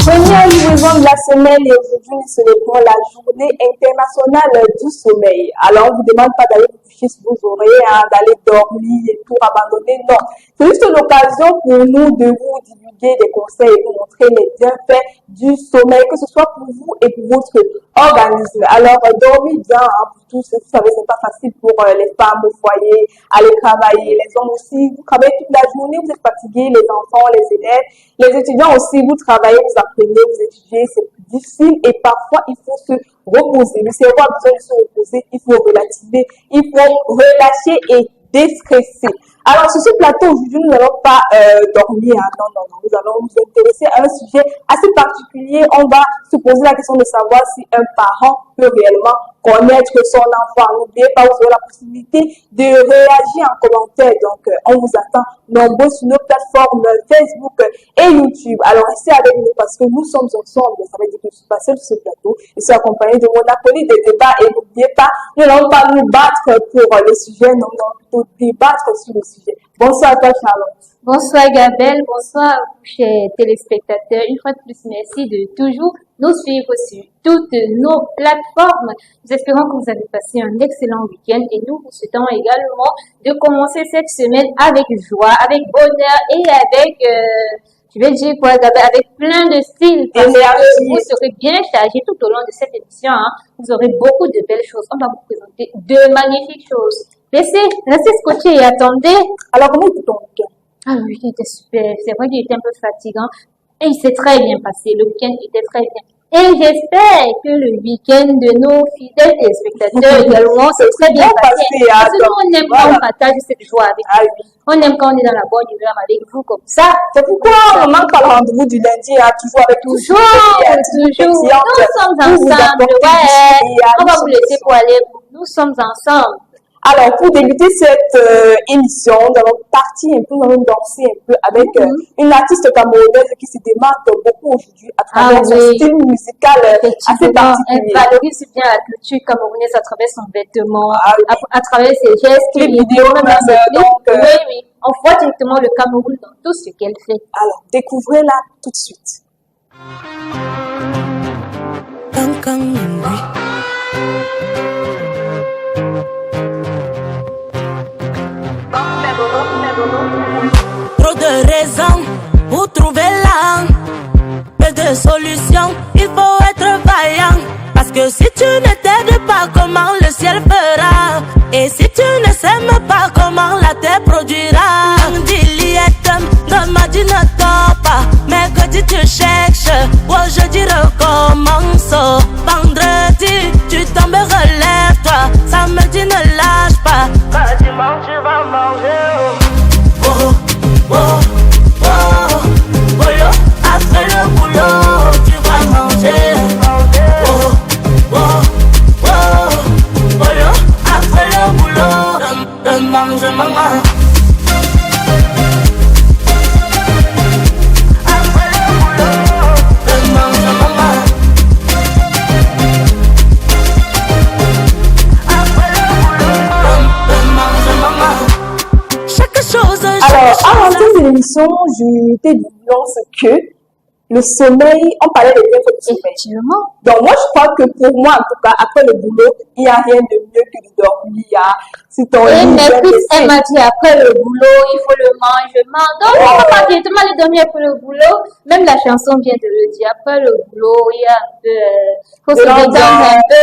Première livraison de la semaine et aujourd'hui nous célébrons la journée internationale du sommeil. Alors on vous demande pas d'aller vous coucher sur vos oreilles, d'aller dormir et tout abandonner. Non, c'est juste l'occasion pour nous de vous divulguer des conseils et vous montrer les bienfaits du sommeil, que ce soit pour vous et pour votre organisme. Alors dormez bien, pour tous. Vous savez, c'est pas facile pour les femmes au foyer, aller travailler, les hommes aussi. Vous travaillez toute la journée, vous êtes fatigués, les enfants, les élèves, les étudiants aussi. Vous travaillez, vous apprenez, vous étudiez, c'est plus difficile et parfois il faut se reposer. Le cerveau a besoin de se reposer, il faut relativiser, il faut relâcher et déstresser. Alors, sur ce plateau, aujourd'hui, nous n'allons pas dormir. Non. Nous allons nous intéresser à un sujet assez particulier. On va se poser la question de savoir si un parent peut réellement connaître son enfant. N'oubliez pas, vous aurez la possibilité de réagir en commentaire. Donc, on vous attend nombreux sur nos plateformes Facebook et YouTube. Alors, restez avec nous parce que nous sommes ensemble. Ça veut dire que je suis pas seule sur ce plateau. Je suis accompagnée de mon acolyte de débat. Et n'oubliez pas, nous n'allons pas nous battre pour le sujet. Non, plutôt débattre sur le sujet. Bonsoir à toi, Charlotte. Bonsoir, Gabelle. Bonsoir, chers téléspectateurs. Une fois de plus, merci de toujours nous suivre sur toutes nos plateformes. Nous espérons que vous avez passé un excellent week-end et nous vous souhaitons également de commencer cette semaine avec joie, avec bonheur et avec, je vais dire quoi, Gabelle, avec plein de style. Parce que vous serez bien chargés tout au long de cette émission. Vous aurez beaucoup de belles choses. On va vous présenter de magnifiques choses. Restez scotchés et attendez. Alors, comment était ton week-end? Ah, le week-end était super. C'est vrai qu'il était un peu fatigant. Et il s'est très bien passé. Le week-end était très bien. Et j'espère que le week-end de nos fidèles téléspectateurs également s'est très bien passé. Parce que nous, on aime quand on partage cette joie avec vous. On aime quand on est dans la bonne humeur avec vous comme ça. C'est pourquoi on ne manque pas le rendez-vous du lundi, toujours avec toujours. Nous sommes ensemble. Ouais. On va vous laisser pour aller. Nous sommes ensemble. Alors, pour débuter cette émission, nous allons partir un peu, nous allons danser un peu avec une artiste camerounaise qui se démarque beaucoup aujourd'hui à travers son style musical assez particulier. Elle valorise bien la culture camerounaise à travers son vêtement, à travers ses gestes, les vidéos, même ses clips. Oui. On voit directement le Cameroun dans tout ce qu'elle fait. Alors, découvrez-la tout de suite. Trop de raisons pour trouver l'âme, peu de solutions, il faut être vaillant. Parce que si tu ne t'aides pas, comment le ciel fera? Et si tu ne s'aimes pas, comment la terre produira? Donne-moi pas, mercredi tu cherches, aujourd'hui recommence. Vendredi tu tombes, relève-toi, samedi ne lâche pas. Dimanche tu vas manger. Après le boulot, tu vas manger. Après le boulot, mange maman. Après le boulot, mange maman. Après le boulot, mange maman. Chaque chose. Alors, avant cette émission, je t'ai dit que le sommeil, on parlait des bienfaits du sommeil. Effectivement. Donc, moi, je crois que pour moi, en tout cas, après le boulot, il n'y a rien de mieux que de dormir. Si ton lit, elle m'a dit après le boulot, il faut le manger. Donc, on va pas directement aller dormir après le boulot. Même la chanson vient de le dire. Après le boulot, il y a un peu, faut se détendre un peu,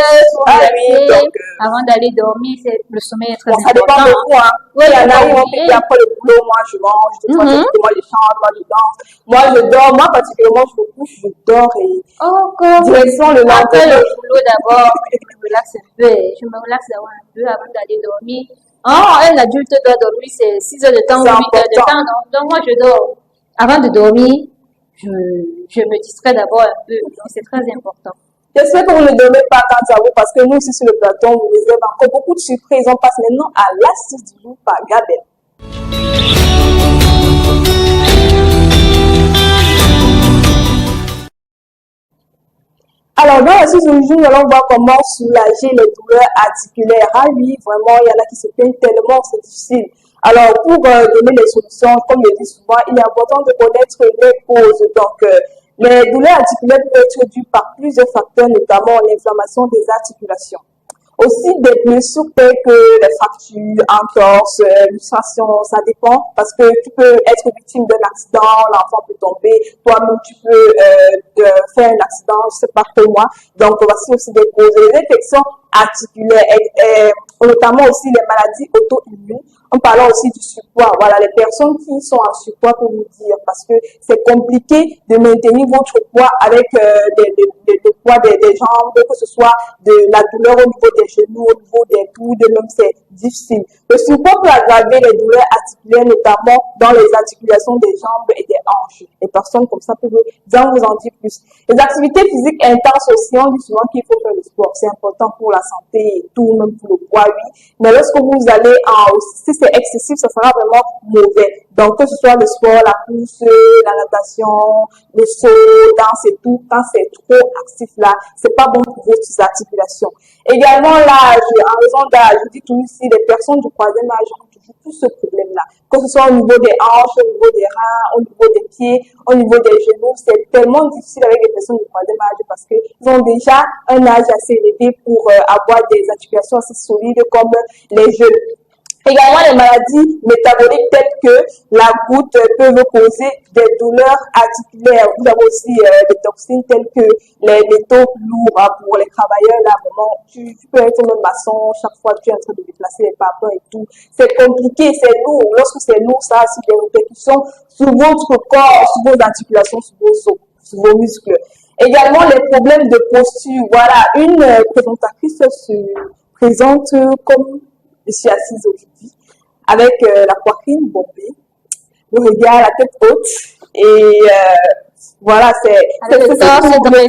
avant d'aller dormir. Le sommeil est très important. Ça dépend de moi. Oui, il y en a qui après le boulot, moi, je mange, moi, je chante, moi, je danse. Moi, je dors. Moi, particulièrement, je me couche, je dors et direction le lendemain. Après le boulot, d'abord, je me relaxe un peu. Je me relaxe d'abord un peu avant d'aller dormir. Un adulte doit dormir, c'est 6 heures de temps ou 8 heures de temps. Donc, moi, je dors. Avant de dormir, je me distrais d'abord un peu. Donc, c'est très important. J'espère que vous ne dormez pas quant à vous parce que nous, ici sur le plateau, on vous réserve encore beaucoup de surprises. On passe maintenant à l'astuce du jour par Gabelle. Alors, dans la suite aujourd'hui, nous allons voir comment soulager les douleurs articulaires. Ah oui, vraiment, il y en a qui se plaignent tellement, c'est difficile. Alors, pour donner les solutions, comme je dis souvent, il est important de connaître les causes. Donc, les douleurs articulaires peuvent être dues par plusieurs facteurs, notamment l'inflammation des articulations. Aussi des blessures telles que les fractures, entorses, luxations, ça dépend parce que tu peux être victime d'un accident, l'enfant peut tomber, toi-même tu peux faire un accident, je sais pas moi. Donc voici aussi des causes. Les infections articulaires, notamment aussi les maladies auto-immunes. En parlant aussi du surpoids, voilà, les personnes qui sont en surpoids pour vous dire, parce que c'est compliqué de maintenir votre poids avec le poids des jambes, que ce soit de la douleur au niveau des genoux, au niveau des coudes, même c'est difficile. Le surpoids peut aggraver les douleurs articulaires, notamment dans les articulations des jambes et des hanches. Les personnes comme ça peuvent bien vous en dire plus. Les activités physiques intenses aussi, on dit souvent qu'il faut faire le sport. C'est important pour la santé et tout, même pour le poids, oui. Mais lorsque vous allez si c'est excessif, ça sera vraiment mauvais. Donc, que ce soit le sport, la course, la natation, le saut, danse et tout, quand c'est trop actif là, c'est pas bon pour vos articulations. Également, l'âge, en raison d'âge, je dis tout ici, les personnes du troisième âge ont toujours plus ce problème-là. Que ce soit au niveau des hanches, au niveau des reins, au niveau des pieds, au niveau des genoux, c'est tellement difficile avec les personnes du troisième âge parce qu'ils ont déjà un âge assez élevé pour avoir des articulations assez solides comme les jeunes. Également, les maladies métaboliques telles que la goutte peuvent causer des douleurs articulaires. Vous avez aussi des toxines telles que les métaux lourds pour les travailleurs. Là, vraiment, tu peux être même maçon chaque fois que tu es en train de déplacer les papins et tout. C'est compliqué, c'est lourd. Lorsque c'est lourd, ça a aussi des répercussions sur votre corps, sur vos articulations, sur vos os, sur vos muscles. Également, les problèmes de posture. Voilà, une présentatrice se présente comme je suis assise aujourd'hui avec la poitrine bombée, le regard, la tête haute et voilà, c'est le torse dressé.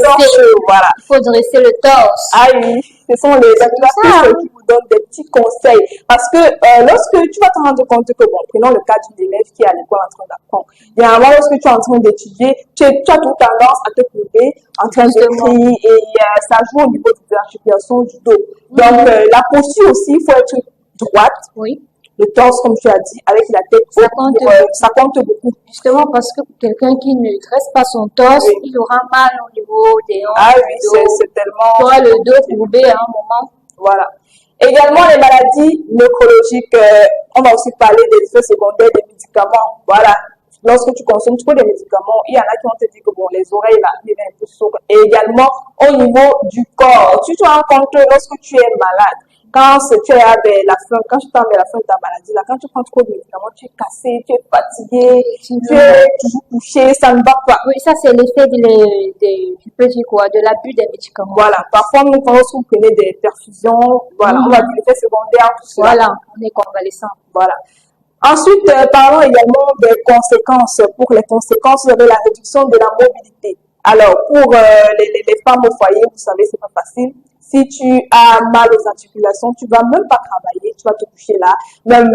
Voilà. Il faut dresser le torse. Ah oui, ce sont les animateurs qui vous donnent des petits conseils parce que lorsque tu vas te rendre compte que, bon, prenons le cas d'une élève qui est à l'école en train d'apprendre. Généralement, lorsque tu es en train d'étudier, tu as toute tendance à te courber, en train de crier et ça joue au niveau de l'articulation du dos. Donc, la posture aussi, il faut être droite. Oui. Le torse, comme tu as dit, avec la tête haute, ça compte beaucoup. Justement, parce que quelqu'un qui ne dresse pas son torse, oui, il aura mal au niveau des hanches. Ah oui, c'est tellement... Toi, le dos courbé à un moment. Voilà. Également, les maladies neurologiques, on va aussi parler des effets secondaires des médicaments. Voilà. Lorsque tu consommes trop de médicaments, il y en a qui vont te dire que bon, les oreilles là, il est un peu sourd. Et également, au niveau du corps, tu te rends compte que lorsque tu es malade, quand tu es à la fin, quand tu tombes à la fin de ta maladie, là, quand tu prends trop de médicaments, tu es cassé, tu es fatigué, tu es toujours couché, ça ne va pas. Oui, ça c'est l'effet je peux dire quoi, de l'abus des médicaments. Voilà. Parfois, nous, quand on prenait des perfusions, voilà, on va dire l'effet secondaire, tout cela. Voilà, on est convalescent. Voilà. Ensuite, parlons également des conséquences. Pour les conséquences, vous avez la réduction de la mobilité. Alors, pour les femmes au foyer, vous savez, c'est pas facile. Si tu as mal aux articulations, tu vas même pas travailler, tu vas te coucher là, même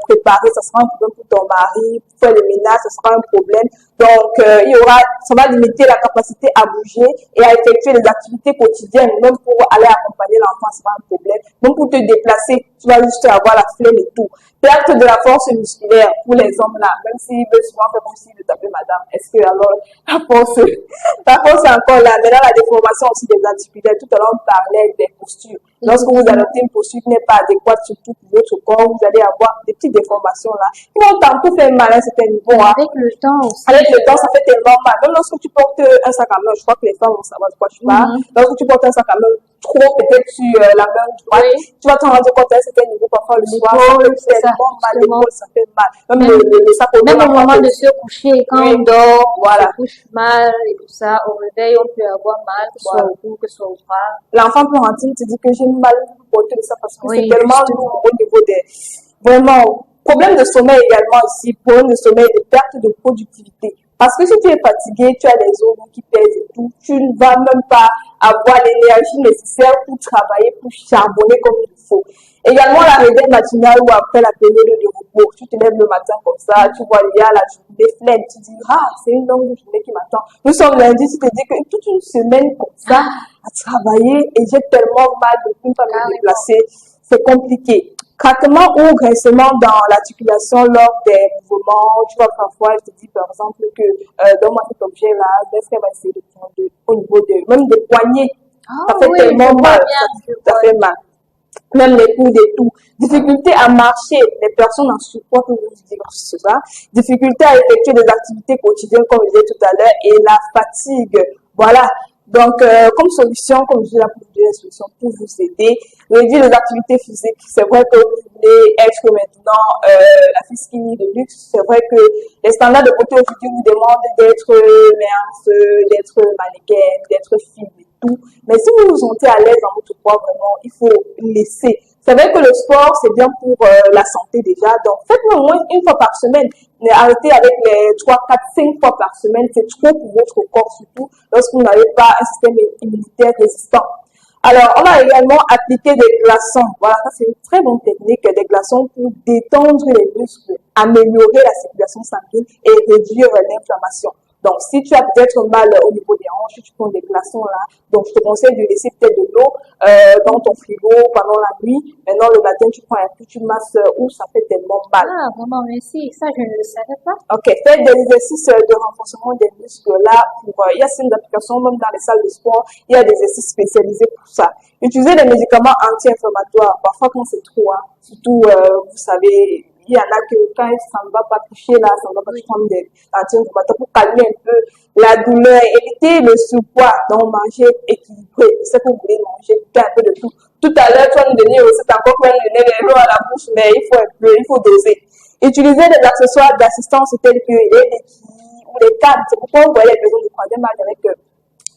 préparer, ça sera un problème pour ton mari, pour faire le ménage, ça sera un problème. Donc, ça va limiter la capacité à bouger et à effectuer les activités quotidiennes, même pour aller accompagner l'enfant, ça sera un problème. Même pour te déplacer, tu vas juste avoir la flemme et tout. Perte de la force musculaire pour les hommes là, même s'ils veulent souvent faire comme s'ils de taper madame. Est-ce que alors la force est encore là. Maintenant, la déformation aussi des articulaires. Tout à l'heure, on parlait des postures. Lorsque vous adoptez une posture qui n'est pas adéquate surtout pour votre corps, vous allez avoir des petites déformations là. Qui vont tantôt faire mal à un certain niveau. Hein. Avec le temps aussi. Avec le temps, ça fait tellement mal. Même lorsque tu portes un sac à main, je crois que les femmes vont savoir de quoi tu parles. Lorsque tu portes un sac à main trop peut-être sur la main droite, tu vas te rendre compte à un certain niveau, parfois le soir, ça fait tellement mal, l'épaule, ça fait mal. Même le sac au même au moment de se coucher, quand on dort, voilà, on se couche mal et tout ça, au réveil, on peut avoir mal, que ce soit au cou, que ce soit au bras. L'enfant peut rentrer, te dit que j'ai mal pour porter ça parce que c'est tellement lourd au niveau des... Vraiment, problème de sommeil également ici, problème de sommeil, de perte de productivité. Parce que si tu es fatigué, tu as les os qui pèsent et tout, tu ne vas même pas avoir l'énergie nécessaire pour travailler, pour charbonner comme il faut. Également, la réveil matinale ou après la période de repos. Tu te lèves le matin comme ça, tu vois, il y a la journée flemme. Tu dis, c'est une longue journée qui m'attend. Nous sommes lundi, tu te dis que toute une semaine comme ça, à travailler, et j'ai tellement mal de ne pas me déplacer. C'est compliqué. Craquement ou grincement dans l'articulation lors des mouvements. Tu vois, parfois, je te dis, par exemple, que, donne-moi cet objet-là, est-ce qu'elle va essayer de prendre au niveau même des poignets. Ça fait tellement mal. Ça fait mal. Même les coudes et tout. Difficulté à marcher, les personnes en surpoids que vous dire cela. Difficulté à effectuer des activités quotidiennes, comme je disais tout à l'heure, et la fatigue. Voilà. Donc, comme solution, comme je dis là pour vous dire la solution pour vous aider, réduire les activités physiques. C'est vrai que vous voulez être maintenant la fille skinny de luxe. C'est vrai que les standards de beauté aujourd'hui vous demandent d'être mince, d'être mannequin, d'être fine et tout. Mais si vous vous sentez à l'aise dans votre poids, vraiment, il faut laisser. C'est vrai que le sport, c'est bien pour la santé déjà. Donc, faites-le au moins une fois par semaine. Arrêtez avec les 3, 4, 5 fois par semaine. C'est trop pour votre corps, surtout lorsque vous n'avez pas un système immunitaire résistant. Alors, on va également appliquer des glaçons. Voilà, ça c'est une très bonne technique, des glaçons pour détendre les muscles, améliorer la circulation sanguine et réduire l'inflammation. Donc, si tu as peut-être mal au niveau des hanches, tu prends des glaçons là. Donc, je te conseille de laisser peut-être de l'eau dans ton frigo pendant la nuit. Maintenant, le matin, tu prends un peu, tu masses où ça fait tellement mal. Ah, vraiment, merci. Ça, je ne le savais pas. Ok, faites des exercices de renforcement des muscles là. Il y a certaines applications, même dans les salles de sport, il y a des exercices spécialisés pour ça. Utilisez des médicaments anti-inflammatoires. Parfois, quand c'est trop, surtout, vous savez, il y en a que quand ça ne va pas toucher là, ça ne va pas prendre des anti-inflammatoires pour calmer un peu la douleur, éviter le surpoids, donc manger équilibré. C'est que vous voulez manger un peu de tout. Tout à l'heure, tu vas nous donner aussi encore plein de donner les lots à la bouche, mais il faut doser. Utilisez des accessoires d'assistance tels que les béquilles ou les cannes. C'est pourquoi vous voyez les personnes de troisième âge avec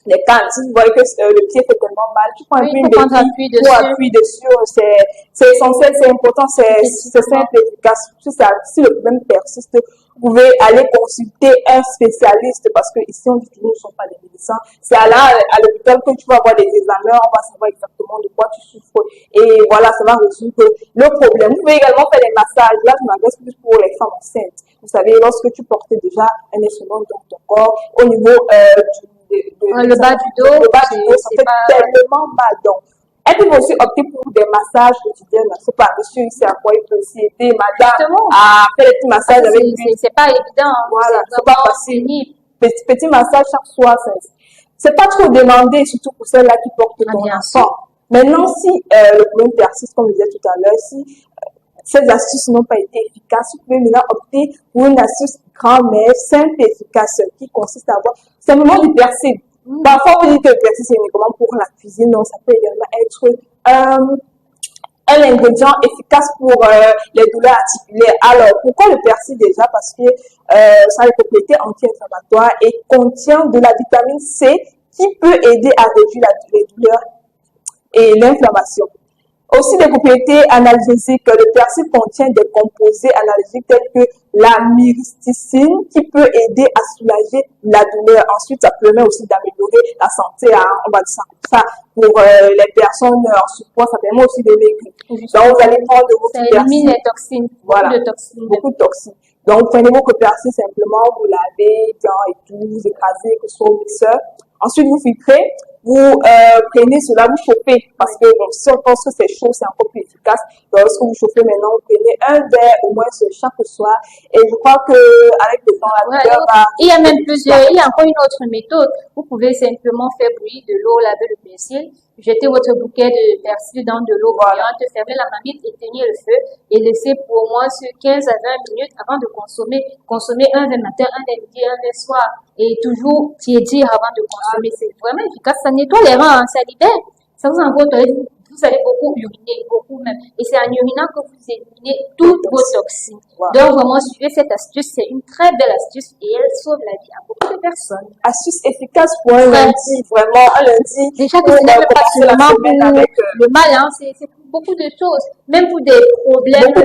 les cannes. Si vous voyez que le pied fait tellement mal, tu prends un peu une béquille pour appuyer dessus. C'est essentiel, c'est important, c'est simple et efficace. Si le problème persiste, vous pouvez aller consulter un spécialiste parce que ici, on dit que nous ne sommes pas des médecins. C'est à l'hôpital que tu vas avoir des examens, on va savoir exactement de quoi tu souffres. Et voilà, ça va résoudre le problème. Vous pouvez également faire des massages. Là, je m'adresse plus pour les femmes enceintes. Vous savez, lorsque tu portais déjà un instrument dans ton corps, au niveau le bas du dos, ça fait tellement mal. Donc, elles peuvent aussi opter pour des massages quotidiens. Je ne sais pas, monsieur, c'est à quoi il peut aussi aider, madame, à faire des petits massages avec lui. C'est pas évident. Voilà, c'est pas facile. Petit massage chaque soir, c'est pas trop demandé, surtout pour celles-là qui portent ton enfant. Maintenant, si le problème persiste, comme je disais tout à l'heure, si ces astuces n'ont pas été efficaces, vous pouvez maintenant opter pour une astuce grand-mère, simple et efficace, qui consiste à avoir simplement du persil. Parfois, vous dites que le persil, c'est uniquement pour la cuisine. Non, ça peut également être un ingrédient efficace pour les douleurs articulaires. Alors, pourquoi le persil déjà? Parce que ça a une propriété anti-inflammatoire et contient de la vitamine C qui peut aider à réduire les douleurs et l'inflammation. Aussi des propriétés analgésiques. Le persil contient des composés analgésiques tels que la myristicine qui peut aider à soulager la douleur. Ensuite, ça permet aussi d'améliorer la santé, on va dire ça, pour les personnes en surpoids, ça permet aussi de maigrir. Donc, vous allez prendre votre persil. Ça élimine les toxines. Voilà. Beaucoup de toxines. Donc, prenez votre persil simplement, vous lavez bien et tout, vous écrasez, que ce soit au mixeur. Ensuite, vous filtrez. Vous prenez cela, vous chauffez, parce que bon, si on pense que c'est chaud, c'est encore plus efficace. Donc, lorsque vous chauffez maintenant, vous prenez un verre au moins chaque soir. Et je crois que avec le temps, la douleur va... Il y a même il y a encore une autre méthode. Vous pouvez simplement faire bouillir de l'eau, laver le persil, jeter votre bouquet de persil dans de l'eau bouillante, fermer la marmite, éteigner le feu et laisser pour au moins 15 à 20 minutes avant de consommer. Consommer un des matins, un des midi, un des soirs. Et toujours tiédir avant de consommer. C'est vraiment efficace. Ça nettoie les reins, ça libère. Ça vous envoie, vous allez beaucoup uriner, beaucoup même. Et c'est en urinant que vous éliminez toutes vos toxines. Donc vraiment, suivez cette astuce. C'est une très belle astuce et elle sauve la vie à beaucoup de personnes. Astuce efficace pour un lundi, vraiment un lundi. Déjà que ce n'est pas seulement pour le mal, c'est pour beaucoup de choses. Même pour des problèmes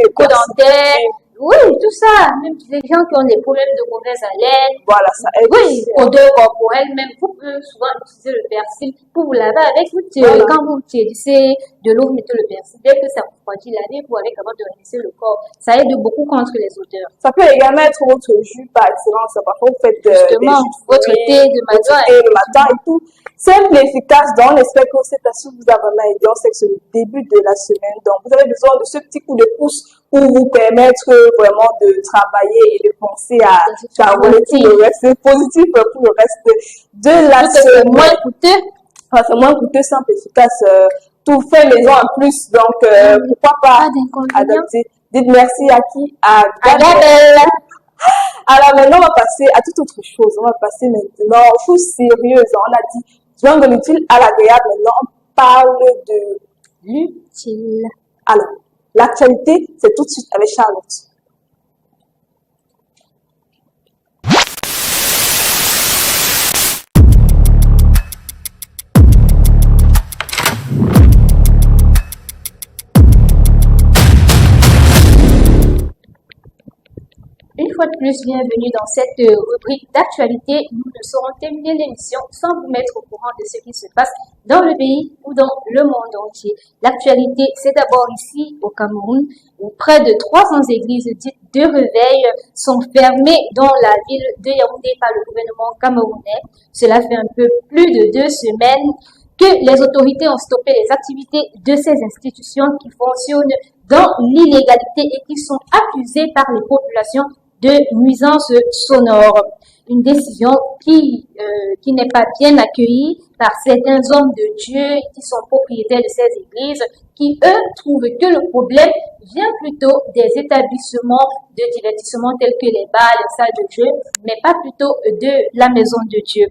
bucco-dentaires, Oui, tout ça. Même les gens qui ont des problèmes de mauvaise haleine. Voilà, ça aide. Oui, odeur corporelle, même vous pouvez souvent utiliser le persil pour vous laver avec. Voilà. Quand vous utilisez de l'eau, vous mettez le persil. Dès que ça refroidit, lavez-vous avec avant de rincer le corps. Ça aide beaucoup contre les odeurs. Ça peut également être votre jus par excellence. Parfois, vous faites des Justement, jus de votre fruits, thé de votre matin. thé le matin et tout. Simple et efficace. Donc, on espère que cette astuce vous a vraiment aidé. On sait que c'est le début de la semaine. Donc, vous avez besoin de ce petit coup de pouce pour vous permettre vraiment de travailler et de penser à charbonner tout le reste positif pour le reste de la C'est moins semaine. coûteux. Enfin, c'est moins coûteux, simple, efficace. Tout fait maison en plus. Donc, pourquoi pas Pas d'inconvénient. adopter. Dites merci à qui? À À Gabriel. Gabelle. Alors maintenant, on va passer à toute autre chose. On va passer maintenant aux choses sérieuses. On a dit, joindre de l'utile à l'agréable. Maintenant, on parle de L'utile. Alors, l'actualité, c'est tout de suite avec Charlotte. Une fois de plus, bienvenue dans cette rubrique d'actualité. Nous ne saurons terminer l'émission sans vous mettre au courant de ce qui se passe dans le pays ou dans le monde entier. L'actualité, c'est d'abord ici au Cameroun, où près de 300 églises dites de réveil sont fermées dans la ville de Yaoundé par le gouvernement camerounais. Cela fait un peu plus de 2 semaines que les autorités ont stoppé les activités de ces institutions qui fonctionnent dans l'illégalité et qui sont accusées par les populations de nuisances sonores. Une décision qui n'est pas bien accueillie par certains hommes de Dieu qui sont propriétaires de ces églises, qui eux trouvent que le problème vient plutôt des établissements de divertissement tels que les bars, les salles de jeu, mais pas plutôt de la maison de Dieu.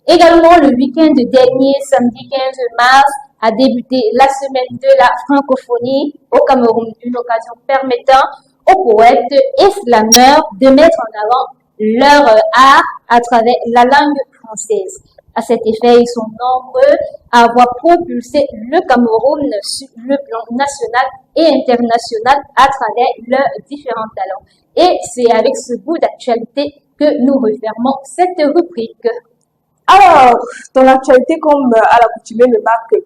Également, le week-end dernier, samedi 15 mars, a débuté la semaine de la francophonie au Cameroun, une occasion permettant aux poètes et slameurs de mettre en avant leur art à travers la langue française. À cet effet, ils sont nombreux à avoir propulsé le Cameroun sur le plan national et international à travers leurs différents talents. Et c'est avec ce bout d'actualité que nous refermons cette rubrique. Alors, dans l'actualité, comme à l'accoutumée le marque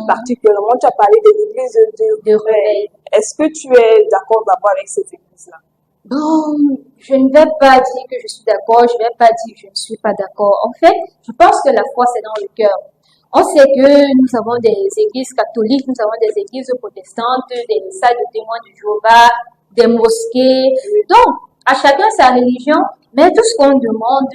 particulièrement, tu as parlé des églises de réveil. Est-ce que tu es d'accord d'abord avec cette église-là? Bon, je ne vais pas dire que je suis d'accord, je ne vais pas dire que je ne suis pas d'accord. En fait, je pense que la foi, c'est dans le cœur. On sait que nous avons des églises catholiques, nous avons des églises protestantes, des salles de témoins de Jéhovah, des mosquées. Donc, à chacun sa religion, mais tout ce qu'on demande,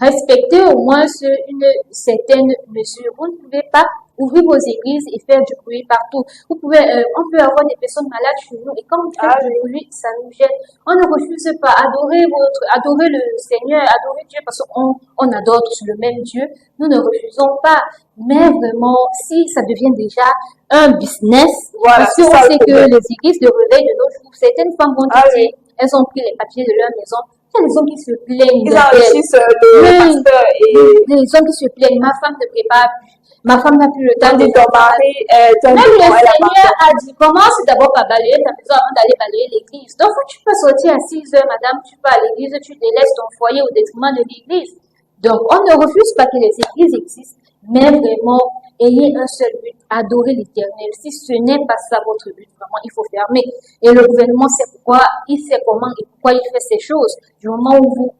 respecter au moins une certaine mesure. Vous ne pouvez pas ouvrir vos églises et faire du bruit partout. Vous pouvez, on peut avoir des personnes malades chez nous et quand vous faites du bruit, ça nous gêne. On ne refuse pas adorer le Seigneur, adorer Dieu parce qu'on adore tous le même Dieu. Nous ne refusons pas. Mais vraiment, si ça devient déjà un business, voilà, parce qu'on sait que les églises de réveil de nos jours, certaines femmes vont dire, elles ont pris les papiers de leur maison. Il y a des hommes qui se plaignent. Ils enrichissent le pasteur et... Les hommes qui se plaignent, ma femme ne prépare plus. Ma femme n'a plus le temps de ton mari. Même le Seigneur a dit, commence d'abord par balayer ta maison avant d'aller balayer l'église. Donc, tu peux sortir à 6 heures, madame, tu vas à l'église, tu délaisses ton foyer au détriment de l'église. Donc, on ne refuse pas que les églises existent, mais vraiment, ayez un seul but, adorer l'Éternel. Si ce n'est pas ça votre but, vraiment, il faut fermer. Et le gouvernement sait pourquoi, il sait comment et pourquoi il fait ces choses. Du moment où vous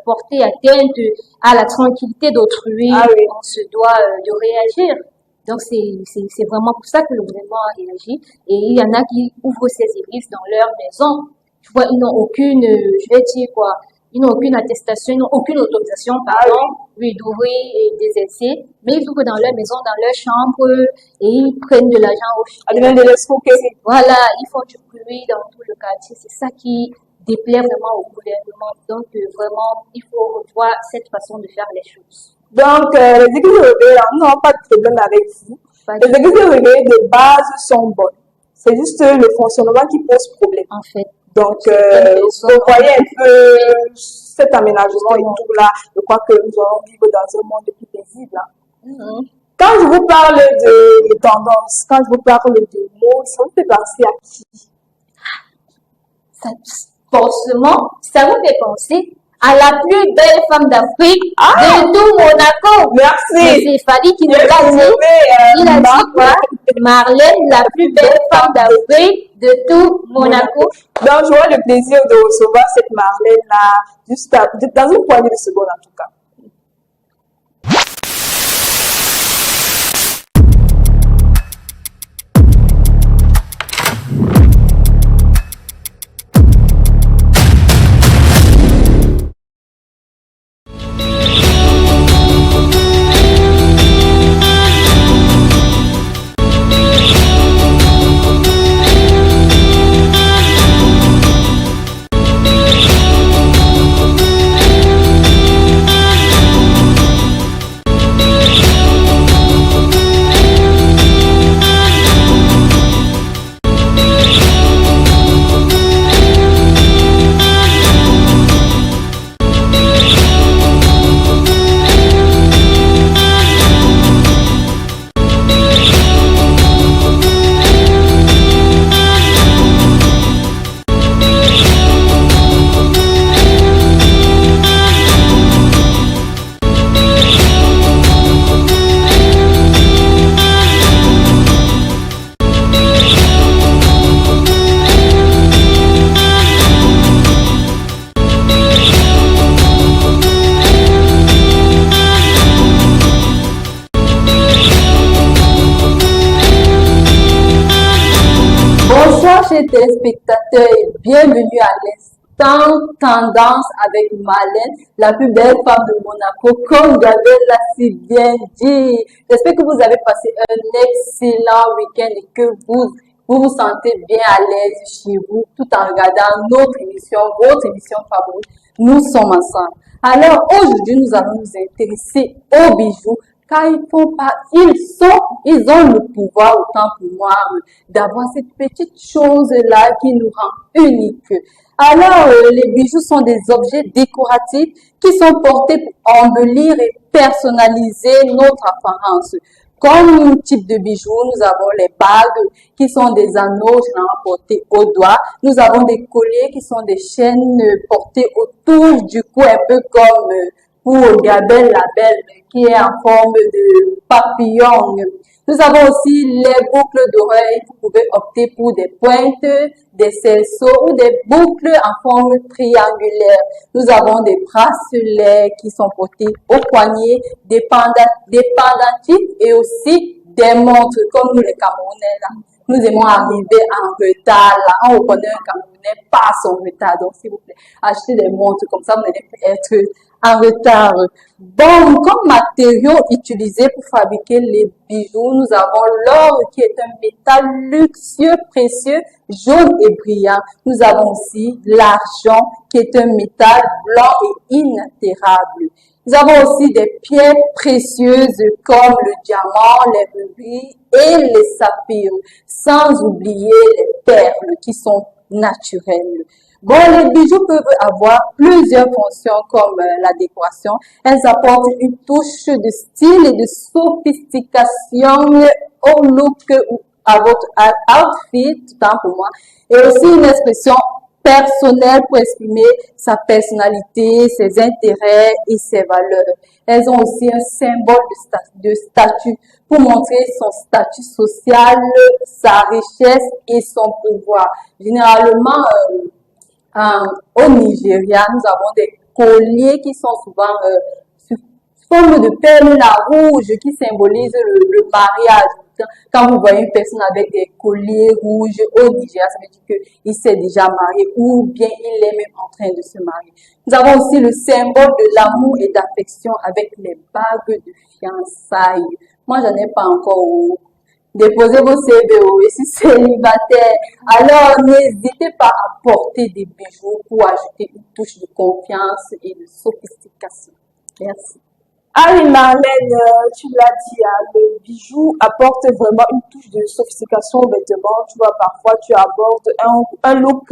portez atteinte à la tranquillité d'autrui, on se doit de réagir. Donc, c'est vraiment pour ça que le gouvernement a réagi. Et il y en a qui ouvrent ces églises dans leur maison. Tu vois, ils n'ont aucune, je vais dire quoi, ils n'ont aucune attestation, ils n'ont aucune autorisation, d'ouvrir et d'exercer, mais ils ouvrent dans leur maison, dans leur chambre, et ils prennent de l'argent au fil. De l'escroquerie. Voilà, ils font du bruit dans tout le quartier. C'est ça qui déplaît vraiment au gouvernement. Donc, vraiment, il faut revoir cette façon de faire les choses. Donc, les églises de réveil, nous n'avons pas de problème avec vous. Les églises de réveil de base sont bonnes. C'est juste le fonctionnement qui pose problème. En fait. Donc, vous voyez un peu cet aménagement et tout là. Je crois que nous allons vivre dans un monde plus paisible. Quand je vous parle de tendance, quand je vous parle de mots, ça vous fait penser à qui? Forcément, ça vous fait penser à la plus belle femme d'Afrique de tout Monaco. Merci. C'est Fali qui nous l'a dit. Il a dit quoi? Marlène, la plus belle femme d'Afrique de tout Monaco. Donc, j'aurai le plaisir de recevoir cette Marlène-là juste dans une poignée de secondes en tout cas. Chers téléspectateurs et bienvenue à l'instant tendance avec Marlène, la plus belle femme de Monaco, comme Gabriel l'a si bien dit. J'espère que vous avez passé un excellent week-end et que vous sentez bien à l'aise chez vous tout en regardant notre émission, votre émission favorite. Nous sommes ensemble. Alors aujourd'hui, nous allons nous intéresser aux bijoux. Car ils ont le pouvoir, autant pour moi, d'avoir cette petite chose-là qui nous rend uniques. Alors, les bijoux sont des objets décoratifs qui sont portés pour embellir et personnaliser notre apparence. Comme type de bijoux, nous avons les bagues qui sont des anneaux portés au doigt. Nous avons des colliers qui sont des chaînes portées autour du cou, un peu comme pour Gabriel la Belle, qui est en forme de papillon. Nous avons aussi les boucles d'oreilles. Vous pouvez opter pour des pointes, des cerceaux ou des boucles en forme triangulaire. Nous avons des bracelets qui sont portés au poignet, des pendentifs et aussi des montres comme nous les Camerounais là. Nous aimons arriver en retard là. On reconnaît un Camerounais par son retard. Donc s'il vous plaît, achetez des montres comme ça, vous n'allez plus être en retard. Bon, comme matériau utilisé pour fabriquer les bijoux, nous avons l'or qui est un métal luxueux, précieux, jaune et brillant. Nous avons aussi l'argent qui est un métal blanc et inaltérable. Nous avons aussi des pierres précieuses comme le diamant, les rubis et les saphirs, sans oublier les perles qui sont naturelles. Bon, les bijoux peuvent avoir plusieurs fonctions comme la décoration. Elles apportent une touche de style et de sophistication au look ou à votre outfit, tant pour moi, et aussi une expression personnelle pour exprimer sa personnalité, ses intérêts et ses valeurs. Elles ont aussi un symbole de statut pour montrer son statut social, sa richesse et son pouvoir. Généralement, au Nigeria, nous avons des colliers qui sont souvent sous forme de perles rouges qui symbolisent le mariage. Quand vous voyez une personne avec des colliers rouges au Nigeria, ça veut dire qu'il s'est déjà marié ou bien il est même en train de se marier. Nous avons aussi le symbole de l'amour et d'affection avec les bagues de fiançailles. Moi, j'en ai pas encore. Déposez vos CVO et si célibataire, alors n'hésitez pas à porter des bijoux pour ajouter une touche de confiance et de sophistication. Merci. Ah oui, Marlène, tu l'as dit, hein, le bijou apporte vraiment une touche de sophistication aux vêtements. Tu vois, parfois, tu abordes un look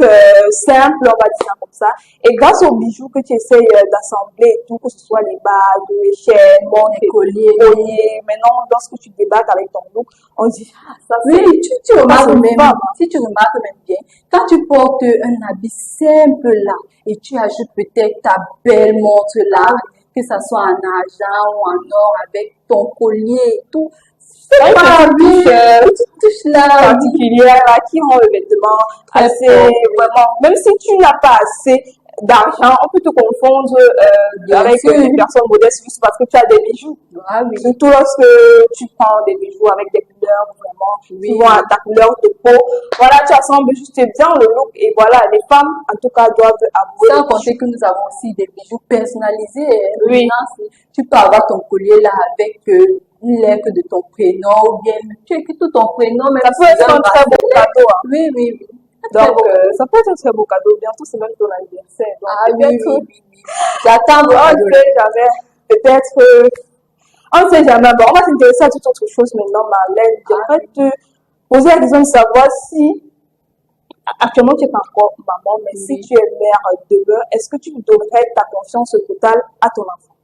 simple, on va dire ça comme ça. Et grâce aux bijoux que tu essayes d'assembler, et tout, que ce soit les bagues, les chaînes, les colliers, maintenant, lorsque tu débarques avec ton look, on dit, ah, ça Oui, c'est tu remarques c'est une même, femme. si tu remarques même bien, quand tu portes un habit simple là, et tu ajoutes peut-être ta belle montre là, que ça soit en argent ou en or avec ton collier et tout, C'est c'est une pas petite oui, tu touches là, oui, particulière là, qui rend le vêtement très assez fort, vraiment, même si tu n'as pas assez d'argent, on peut te confondre bien avec sûr. une personne modeste juste parce que tu as des bijoux. Ah oui, Surtout lorsque tu prends des bijoux avec des couleurs vraiment qui oui, vont à ta couleur de peau. Voilà, tu assembles juste bien le look et voilà, les femmes en tout cas doivent avouer sans les compter bijoux. que nous avons aussi des bijoux personnalisés. Hein. Oui. Maintenant, tu peux avoir ton collier là avec une lettre de ton prénom ou bien tu écris tout ton prénom, même Ça peut sous être un un très beau bracelet. cadeau, hein. Oui, oui, oui. Très Donc, beau. ça peut être un très beau cadeau. Bientôt, c'est même ton anniversaire. Donc, Ah oui, oui, peut-être, oui, oui, oui. J'attends vos on cadeaux ne là. sait jamais. Peut-être, on ne sait jamais. Bon, on va s'intéresser à toute autre chose maintenant, Marlène. J'aimerais te poser la question de savoir si, actuellement, tu n'es pas encore maman, mais si Oui. tu es mère demain, est-ce que tu donnerais ta confiance totale à ton enfant?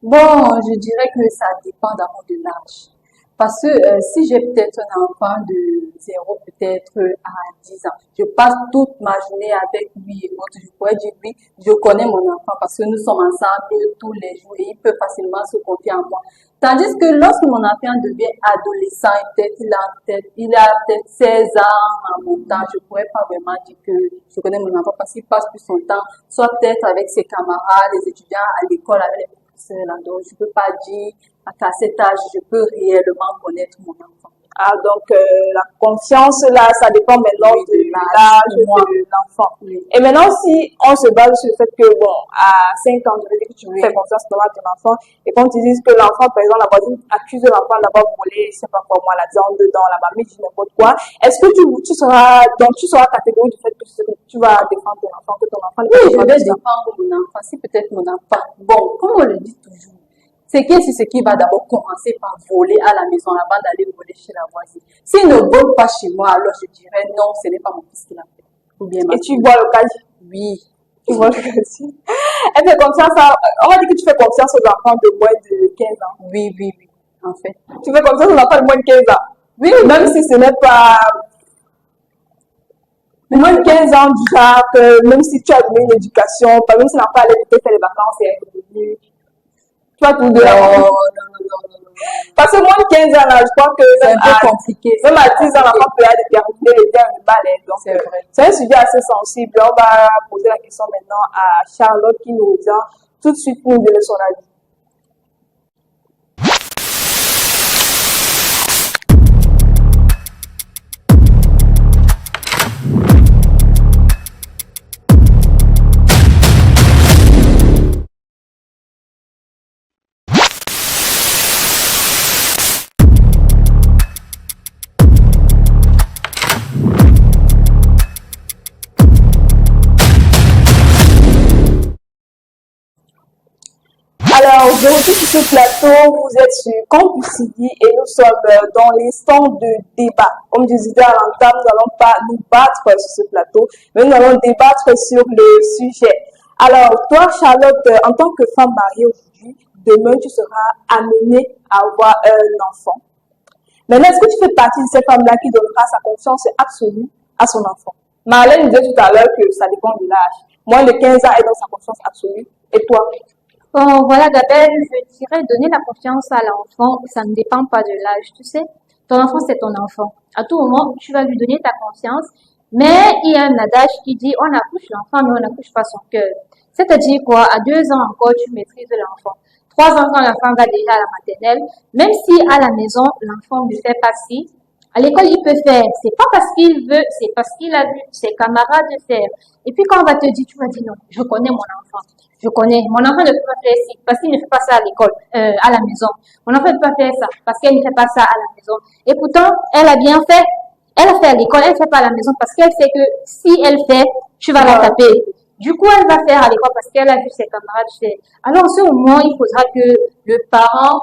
Bon, je dirais que ça dépend d'abord de l'âge. Parce que si j'ai peut-être un enfant de 0 peut-être à 10 ans, je passe toute ma journée avec lui et autres. Je pourrais dire oui, je connais mon enfant parce que nous sommes ensemble tous les jours et il peut facilement se confier en moi. Tandis que lorsque mon enfant devient adolescent, et il a peut-être 16 ans en montant, je pourrais pas vraiment dire que je connais mon enfant parce qu'il passe plus son temps, soit peut-être avec ses camarades, les étudiants à l'école, avec les professeurs là. Donc, je peux pas dire qu'à cet âge, je peux réellement connaître mon enfant. Ah, donc, la confiance, là, ça dépend maintenant Oui, de de l'âge pour moi. de l'enfant. Oui. Et maintenant, si on se base sur le fait que, bon, à 5 ans, je veux dire que tu Oui. fais confiance à ton enfant, et quand tu dis que l'enfant, par exemple, la voisine accuse l'enfant d'avoir volé, je sais pas quoi, moi, la viande dedans, la mamie dit n'importe quoi, est-ce que tu seras catégorique du fait que tu vas défendre ton enfant, que ton enfant ne Oui, peut je pas vais faire ça? défendre mon enfant, si peut-être mon enfant. Bon, comme on le dit toujours, c'est ce qui va d'abord commencer par voler à la maison avant d'aller voler chez la voisine. S'il ne vole pas chez moi, alors je dirais non, ce n'est pas mon fils qui l'a fait. Ou bien ma Et tu fille. vois le cas, Oui. tu vois le cas aussi. Elle fait confiance on va dire que tu fais confiance aux enfants de moins de 15 ans. Oui, oui, oui. En fait. Tu fais confiance aux enfants de moins de 15 ans. Oui, Même si ce n'est pas moins de 15 ans du genre, même si tu as donné une éducation, par exemple si l'enfant allait peut-être faire les vacances et est revenu, tu vas tout non, dehors. non, non. Parce que moins de 15 ans, là, je crois que C'est un même peu compliqué. même à 10 ans, l'enfant peut déterminer les termes de balai. Donc, C'est vrai. c'est un sujet assez sensible. On va poser la question maintenant à Charlotte qui nous vient tout de suite nous donner son avis. Alors, je retrouve sur ce plateau, vous êtes sur Campus CD et nous sommes dans l'instant de débat. Comme je disais à l'entame, nous n'allons pas nous battre sur ce plateau, mais nous allons débattre sur le sujet. Alors, toi, Charlotte, en tant que femme mariée aujourd'hui, demain, tu seras amenée à avoir un enfant. Maintenant, est-ce que tu fais partie de ces femmes-là qui donnera sa confiance absolue à son enfant? Marlène disait tout à l'heure que ça dépend de l'âge. Moins de 15 ans, elle donne sa confiance absolue. Et toi? Bon, voilà, Gabelle, je dirais donner la confiance à l'enfant, ça ne dépend pas de l'âge, tu sais. Ton enfant, c'est ton enfant. À tout moment, tu vas lui donner ta confiance, mais il y a un adage qui dit, on accouche l'enfant, mais on n'accouche pas son cœur. C'est-à-dire quoi? À 2 ans encore, tu maîtrises l'enfant. 3 ans quand l'enfant va déjà à la maternelle, même si à la maison, l'enfant ne fait pas ci, à l'école, il peut faire. C'est pas parce qu'il veut, c'est parce qu'il a vu ses camarades faire. Et puis quand on va te dire, tu vas dire non, je connais mon enfant. Je connais. Mon enfant ne peut pas faire ci parce qu'il ne fait pas ça à l'école, à la maison. Mon enfant ne peut pas faire ça parce qu'elle ne fait pas ça à la maison. Et pourtant, elle a bien fait. Elle a fait à l'école, elle ne fait pas à la maison parce qu'elle sait que si elle fait, tu vas la taper. Du coup, elle va faire à l'école parce qu'elle a vu ses camarades faire. Alors, en ce moment, il faudra que le parent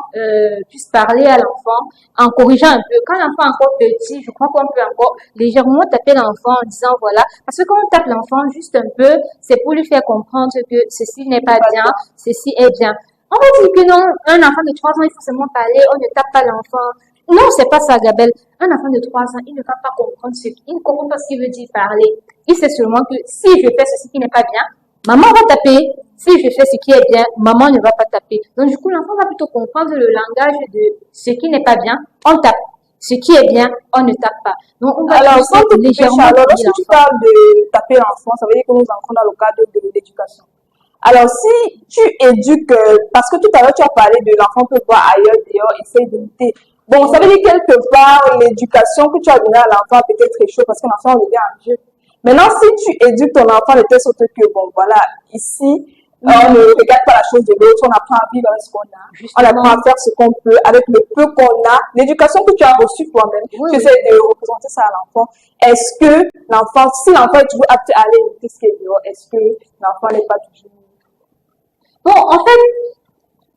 puisse parler à l'enfant en corrigeant un peu. Quand l'enfant est encore petit, je crois qu'on peut encore légèrement taper l'enfant en disant voilà. Parce que quand on tape l'enfant juste un peu, c'est pour lui faire comprendre que ceci n'est pas bien, ceci est bien. On va dire que non, un enfant de 3 ans, il faut seulement parler, on ne tape pas l'enfant. Non, c'est pas ça, Gabelle. Un enfant de 3 ans, il ne va pas comprendre il ne comprend pas ce qu'il veut dire parler. Il sait seulement que si je fais ceci qui n'est pas bien, maman va taper. Si je fais ce qui est bien, maman ne va pas taper. Donc, du coup, l'enfant va plutôt comprendre le langage de ce qui n'est pas bien, on tape. Ce qui est bien, on ne tape pas. Donc, on va Alors, sans te couper, légèrement. Charlotte, lorsque tu parles de taper l'enfant, ça veut dire que nous entrons dans le cadre de l'éducation. Alors, si tu éduques, parce que tout à l'heure, tu as parlé de l'enfant peut voir ailleurs, dehors, essaye d'imiter. Bon, ça veut dire quelque part, l'éducation que tu as donnée à l'enfant peut-être très chaud parce que l'enfant est en jeu. Maintenant, si tu éduques ton enfant de telle sorte que, bon, voilà, ici, on ne regarde pas la chose de l'autre, on apprend à vivre avec ce qu'on a. Justement. On apprend à faire ce qu'on peut avec le peu qu'on a. L'éducation que tu as reçue toi-même, tu essaies de représenter ça à l'enfant. Est-ce que l'enfant, si l'enfant est toujours apte à aller imiter ce qui est dehors, est-ce que l'enfant n'est pas toujours... Bon, en fait,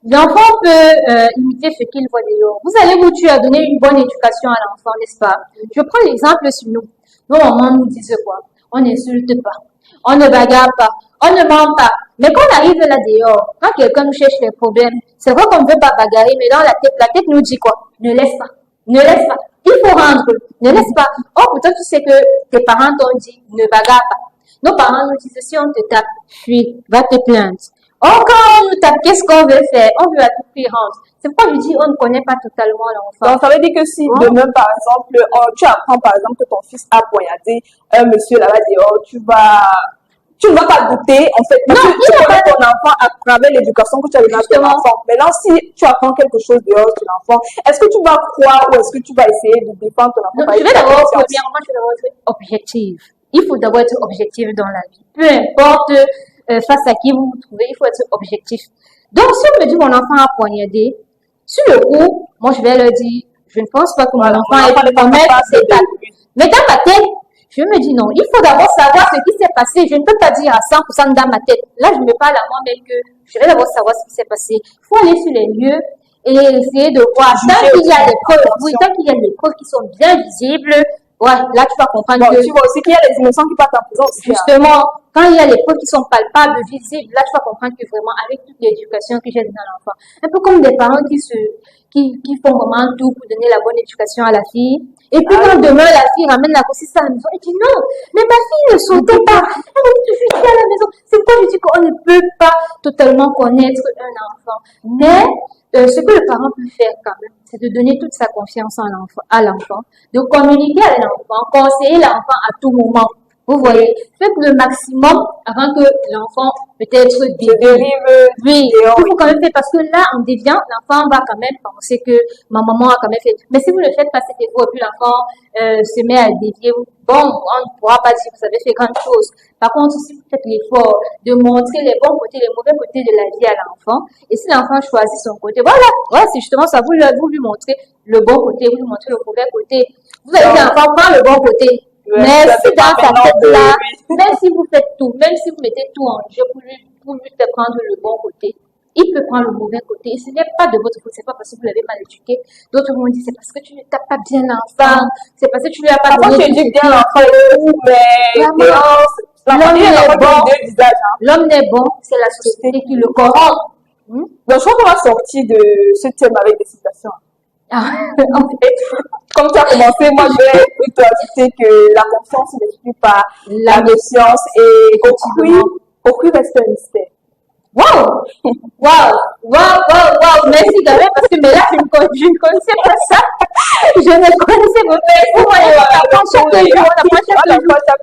l'enfant peut imiter ce qu'il voit dehors. Vous allez vous tuer à donner une bonne éducation à l'enfant, n'est-ce pas? Je prends l'exemple sur nous. Nos mamans nous disent quoi? On n'insulte pas, on ne bagarre pas, on ne ment pas. Mais quand on arrive là dehors, quand quelqu'un nous cherche les problèmes, c'est vrai qu'on ne veut pas bagarrer, mais dans la tête nous dit quoi? Ne laisse pas, ne laisse pas. Il faut rendre, ne laisse pas. Oh, pourtant tu sais que tes parents t'ont dit ne bagarre pas. Nos parents nous disent si on te tape, fuis, va te plaindre. Oh, quand on nous tape, qu'est-ce qu'on veut faire? On veut à tout prix rendre. C'est pourquoi je dis on ne connaît pas totalement l'enfant. Donc, ça veut dire que si demain, par exemple, tu apprends, par exemple, que ton fils a poignardé un monsieur là-bas dehors, tu ne vas pas douter, en fait, parce que tu connais ton enfant à travers l'éducation que tu as donnée à ton enfant. Maintenant, si tu apprends quelque chose dehors sur l'enfant, est-ce que tu vas croire ou est-ce que tu vas essayer de défendre ton enfant? Non, je vais d'abord, premièrement, je vais d'abord être objective. Il faut d'abord être objectif dans la vie. Peu importe face à qui vous vous trouvez, il faut être objectif. Donc, si on me dit mon enfant a poignardé, sur le coup, moi je vais leur dire, je ne pense pas que mon enfant ait pu commettre cet acte. Mais dans ma tête, je me dis non, il faut d'abord savoir ce qui s'est passé. Je ne peux pas dire à 100% dans ma tête. Là, je me parle à moi-même que je vais d'abord savoir ce qui s'est passé. Il faut aller sur les lieux et essayer de voir. Tant qu'il y a des preuves, oui, tant qu'il y a des preuves qui sont bien visibles, ouais, là tu vas comprendre que... Tu vois aussi qu'il y a les innocents qui partent en prison aussi. Justement, quand il y a les preuves qui sont palpables, visibles, là tu vas comprendre que vraiment, avec toute l'éducation que j'ai donnée à l'enfant, un peu comme des parents qui font vraiment tout pour donner la bonne éducation à la fille. Et puis quand demain la fille ramène la grossesse à la maison, et dit non, mais ma fille ne sautait pas, elle est toujours ici à la maison. C'est pourquoi je dis qu'on ne peut pas totalement connaître un enfant. Mais ce que le parent peut faire quand même, c'est de donner toute sa confiance à l'enfant, de communiquer avec l'enfant, conseiller l'enfant à tout moment. Vous voyez, faites le maximum avant que l'enfant peut-être dérive. Oui, il faut quand même faire parce que là, en déviant, l'enfant va quand même penser que ma maman a quand même fait. Mais si vous ne faites pas cet effort et puis l'enfant se met à dévier, bon, on ne pourra pas dire que vous avez fait grande chose. Par contre, si vous faites l'effort de montrer les bons côtés, les mauvais côtés de la vie à l'enfant, et si l'enfant choisit son côté, voilà, c'est justement ça, vous lui montrez le bon côté, vous lui montrez le mauvais côté. Vous allez dire l'enfant prend le bon côté. Mais si dans sa tête-là, même si vous faites tout, même si vous mettez tout en jeu pour lui faire prendre le bon côté, il peut prendre le mauvais côté. Et ce n'est pas de votre faute, c'est pas parce que vous l'avez mal éduqué. D'autres vont dire, c'est parce que tu ne tapes pas bien l'enfant, c'est parce que tu lui as pas donné. Quand tu éduques bien l'enfant, l'homme n'est bon, c'est la société qui le corrompt. Donc, je crois qu'on va sortir de ce thème avec des citations. En fait, comme tu as commencé, moi je vais plutôt ajouter que la confiance n'exclut pas la méfiance et au cru reste un mystère. Wow! Merci Gabriel, parce que mais là, je ne connaissais pas ça. Je ne connaissais pas. Vous voyez, on apprend chaque jour.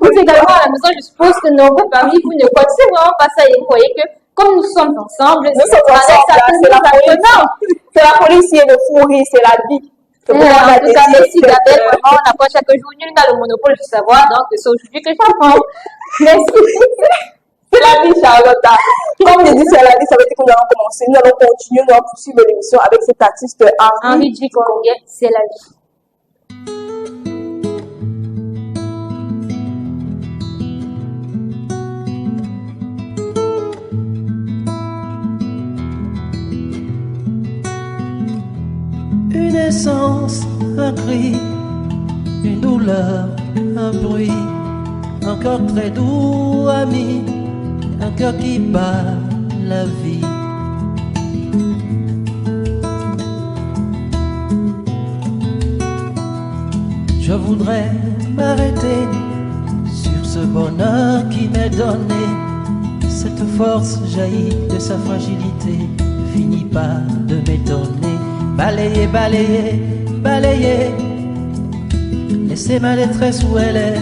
Vous également à la maison, je suppose que nombreux parmi vous ne connaissez vraiment pas ça et vous voyez que comme nous sommes ensemble, c'est la police qui est de fourrer, c'est la vie. En tout cas, merci Gabriel, vraiment, on apprend chaque jour. Nul n'a le monopole du savoir, donc c'est aujourd'hui que j'apprends. Merci. C'est la vie, Charlotte. Comme je dis, c'est la vie, ça veut dire que nous allons commencer, nous allons continuer, nous allons poursuivre l'émission avec cet artiste Henri Djikongué, c'est la vie. essence, un cri, une douleur, un bruit, un cœur très doux, ami, un cœur qui bat la vie. Je voudrais m'arrêter sur ce bonheur qui m'est donné. Cette force jaillit de sa fragilité, finit par de m'étonner. Balayer, balayer, balayer, laisser ma détresse où elle est.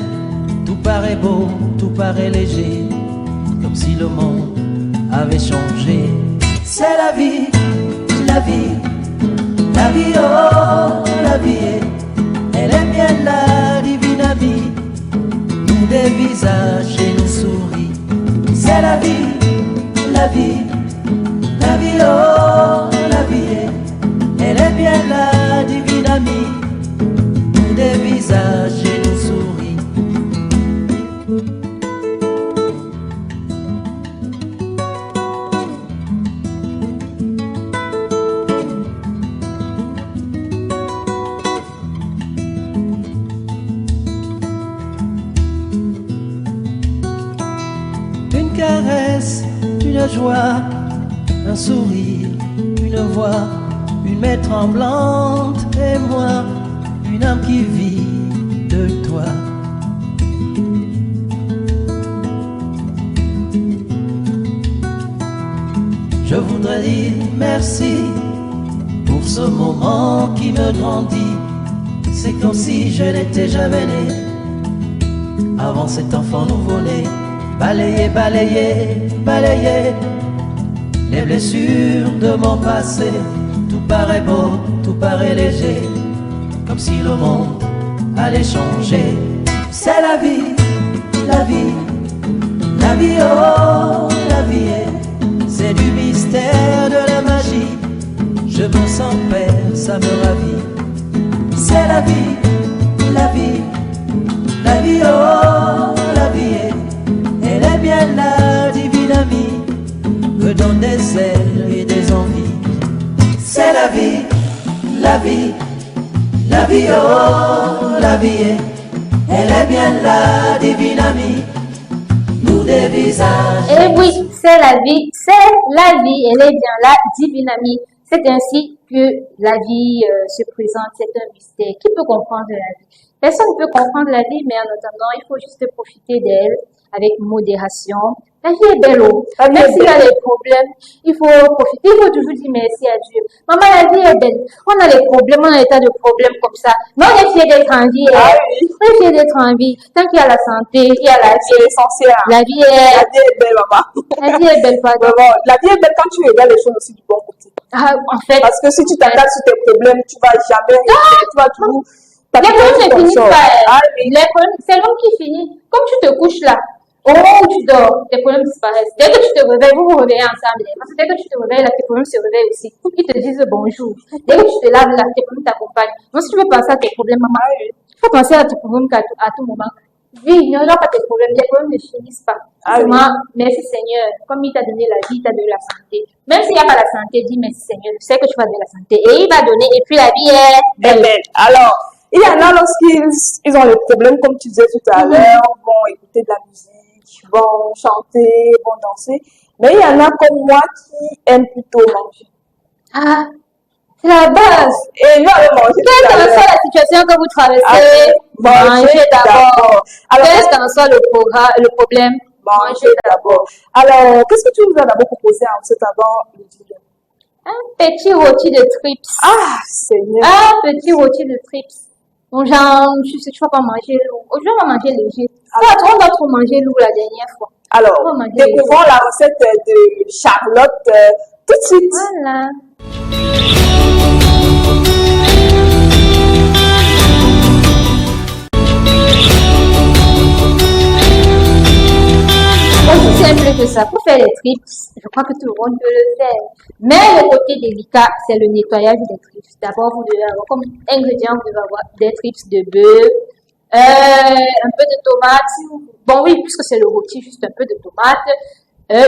Tout paraît beau, tout paraît léger, comme si le monde avait changé. C'est la vie, la vie, la vie, oh, la vie. Elle est bien la divine amie, nous des visages et nous souris. C'est la vie, la vie, la vie, oh, la vie. Elle est bien la divine amie, nous des visages et nous souris. Une caresse, une joie, un sourire, une voix, une main tremblante et moi, une âme qui vit de toi. Je voudrais dire merci pour ce moment qui me grandit. C'est comme si je n'étais jamais né avant cet enfant nouveau-né. Balayer, balayer, balayer les blessures de mon passé. Tout paraît beau, tout paraît léger, comme si le monde allait changer. C'est la vie, la vie, la vie, oh, la vie. C'est du mystère, de la magie. Je me sens père, ça me ravit. C'est la vie, la vie, la vie, oh, la vie. Elle est bien la divine amie, me donne des ailes et des envies. C'est la vie, la vie, la vie, oh, la vie. Elle est bien la divine amie, nous des visages. Et oui, c'est la vie, elle est bien la divine amie. C'est ainsi que la vie se présente, c'est un mystère. Qui peut comprendre la vie? Personne ne peut comprendre la vie, mais en attendant, il faut juste profiter d'elle avec modération. La vie est belle, oh. Même s'il y a des problèmes, il faut profiter, il faut toujours dire merci à Dieu. Maman, la vie est belle. On a des problèmes, on a des tas de problèmes comme ça. Mais on est fiers d'être en vie. Ah oui. On est fiers d'être en vie. Tant qu'il y a la santé, il y a la C'est vie. essentiel. La vie est, La vie est belle, maman. la vie est belle, pardon. Vraiment, la vie est belle quand tu regardes les choses aussi du bon côté. Ah, en fait, Parce que si tu t'attaques sur tes problèmes, tu vas jamais réussir. Tu vas toujours. les problèmes ne finissent pas. Ah oui. Les problèmes, c'est l'homme qui finit. Comme tu te couches là, au moment où tu dors, tes problèmes disparaissent. Dès que tu te réveilles, vous vous réveillez ensemble. Parce que dès que tu te réveilles, là, tes problèmes se réveillent aussi. Ils te disent bonjour. Dès que tu te laves là, tes problèmes t'accompagnent. Donc, si tu veux penser à tes problèmes, maman, il faut penser à tes problèmes à tout moment. Vie, ne regarde pas tes problèmes ne finissent pas. Ah oui. Seulement, merci Seigneur. Comme il t'a donné la vie, il t'a donné la santé. Même s'il n'y a pas la santé, dis merci Seigneur. Je sais que tu vas donner la santé. Et il va donner, et puis la vie est Elle est belle. belle. Alors, il y en a lorsqu'ils ont les problèmes, comme tu disais tout à l'heure, vont écouter de la musique, vont chanter, vont danser. Mais il y en a comme moi qui aiment plutôt manger. Ah, c'est la base. Et nous allons manger Quelle tout à qu'en soit l'heure. la situation que vous traversez, Ah, mangez d'abord. Alors, Quel qu'en soit le problème, manger d'abord. Alors, qu'est-ce que tu nous as d'abord proposé en ce avant le dilemme? un petit rôti de trips. Ah, Seigneur. Un petit rôti de trips. Donc, genre, tu vas pas manger lourd. Aujourd'hui, on va manger léger. On va trop manger lourd la dernière fois. Alors, Oh, my God. découvrons la recette de Charlotte tout de suite. Voilà. Aussi simple que ça. Pour faire les trips, je crois que tout le monde peut le faire. Mais le côté délicat, c'est le nettoyage des trips. D'abord, vous devez avoir comme ingrédient, vous devez avoir des trips de bœuf, un peu de tomates. Bon, oui, puisque c'est le rôti, juste un peu de tomates,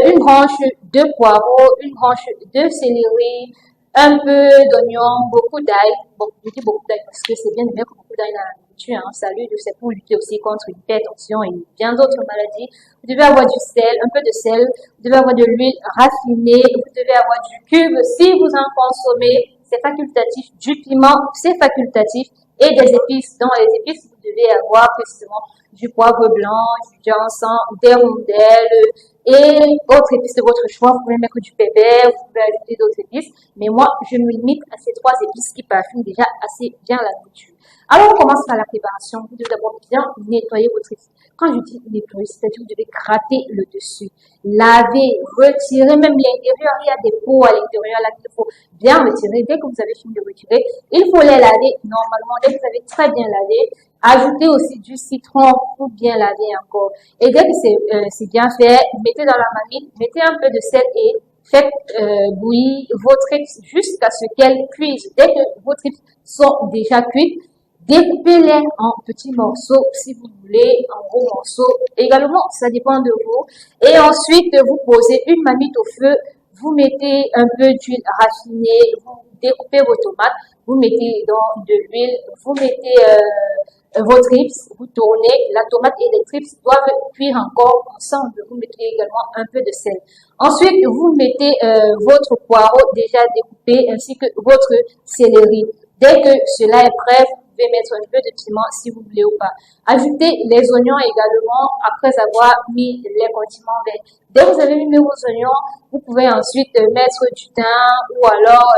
une branche de poireau, une branche de céleri, un peu d'oignon, beaucoup d'ail. Bon, je dis beaucoup d'ail parce que c'est bien de mettre beaucoup d'ail dans la nourriture, hein. Ça lui, c'est pour lutter aussi contre l'hypertension et bien d'autres maladies. Vous devez avoir du sel, un peu de sel. Vous devez avoir de l'huile raffinée. Vous devez avoir du cube si vous en consommez. C'est facultatif. Du piment, c'est facultatif. Et des épices. Dans les épices, vous devez avoir précisément du poivre blanc, du ginseng, des rondelles et autres épices de votre choix. Vous pouvez mettre du pépère, vous pouvez ajouter d'autres épices. Mais moi, je me limite à ces 3 épices qui parfument déjà assez bien la nourriture. Alors, on commence par la préparation. Vous devez d'abord bien nettoyer votre épice. Quand je dis nettoyer, c'est-à-dire que vous devez gratter le dessus, laver, retirer même l'intérieur. Il y a des peaux à l'intérieur là qu'il faut bien retirer. Dès que vous avez fini de retirer, il faut les laver normalement. Dès que vous avez très bien lavé, ajoutez aussi du citron pour bien laver encore. Et dès que c'est bien fait, mettez dans la marmite, mettez un peu de sel et faites bouillir vos tripes jusqu'à ce qu'elles cuisent. Dès que vos tripes sont déjà cuites, découpez-les en petits morceaux si vous voulez, en gros morceaux. Également, ça dépend de vous. Et ensuite, vous posez une marmite au feu, vous mettez un peu d'huile raffinée, vous découpez vos tomates, vous mettez dans de l'huile, vous mettez vos trips, vous tournez, la tomate et les trips doivent cuire encore ensemble. Vous mettez également un peu de sel. Ensuite, vous mettez votre poireau déjà découpé ainsi que votre céleri. Dès que cela est prêt, vous pouvez mettre un peu de piment si vous voulez ou pas. Ajoutez les oignons également après avoir mis les condiments verts. Dès que vous avez mis vos oignons, vous pouvez ensuite mettre du thym ou alors